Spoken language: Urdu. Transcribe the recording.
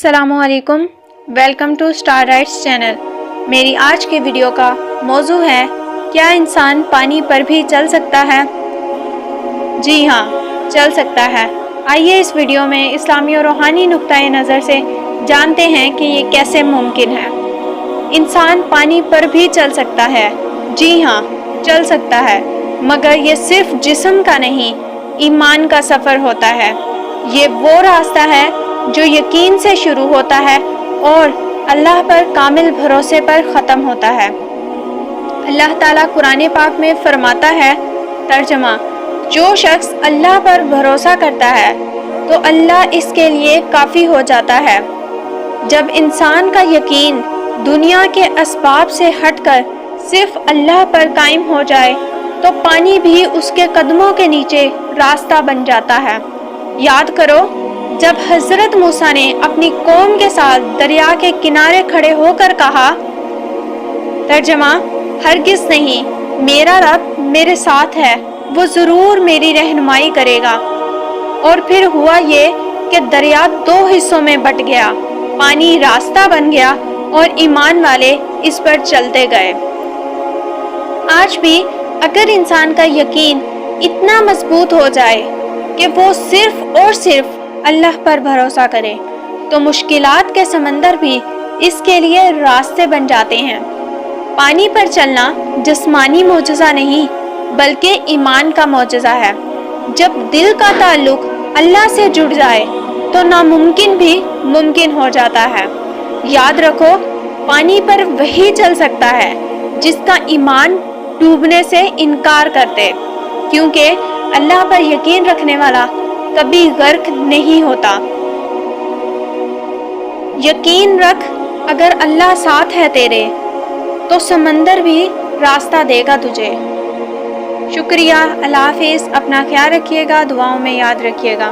السلام علیکم، welcome to star rights channel. میری آج کی ویڈیو کا موضوع ہے، کیا انسان پانی پر بھی چل سکتا ہے؟ جی ہاں، چل سکتا ہے۔ آئیے اس ویڈیو میں اسلامی اور روحانی نقطۂ نظر سے جانتے ہیں کہ یہ کیسے ممکن ہے۔ انسان پانی پر بھی چل سکتا ہے۔ جی ہاں، چل سکتا ہے، مگر یہ صرف جسم کا نہیں، ایمان کا سفر ہوتا ہے۔ یہ وہ راستہ ہے جو یقین سے شروع ہوتا ہے اور اللہ پر کامل بھروسے پر ختم ہوتا ہے۔ اللہ تعالیٰ قرآن پاک میں فرماتا ہے، ترجمہ: جو شخص اللہ پر بھروسہ کرتا ہے تو اللہ اس کے لیے کافی ہو جاتا ہے۔ جب انسان کا یقین دنیا کے اسباب سے ہٹ کر صرف اللہ پر قائم ہو جائے تو پانی بھی اس کے قدموں کے نیچے راستہ بن جاتا ہے۔ یاد کرو، جب حضرت موسیٰ نے اپنی قوم کے ساتھ دریا کے کنارے کھڑے ہو کر کہا، ترجمہ: ہرگز نہیں، میرا رب میرے ساتھ ہے، وہ ضرور میری رہنمائی کرے گا۔ اور پھر ہوا یہ کہ دریا دو حصوں میں بٹ گیا، پانی راستہ بن گیا اور ایمان والے اس پر چلتے گئے۔ آج بھی اگر انسان کا یقین اتنا مضبوط ہو جائے کہ وہ صرف اور صرف اللہ پر بھروسہ کرے تو مشکلات کے سمندر بھی اس کے لیے راستے بن جاتے ہیں۔ پانی پر چلنا جسمانی معجزہ نہیں بلکہ ایمان کا معجزہ ہے۔ جب دل کا تعلق اللہ سے جڑ جائے تو ناممکن بھی ممکن ہو جاتا ہے۔ یاد رکھو، پانی پر وہی چل سکتا ہے جس کا ایمان ڈوبنے سے انکار کرتے، کیونکہ اللہ پر یقین رکھنے والا کبھی غرق نہیں ہوتا۔ یقین رکھ، اگر اللہ ساتھ ہے تیرے تو سمندر بھی راستہ دے گا تجھے۔ شکریہ، اللہ حافظ، اپنا خیال رکھیے گا، دعاؤں میں یاد رکھیے گا۔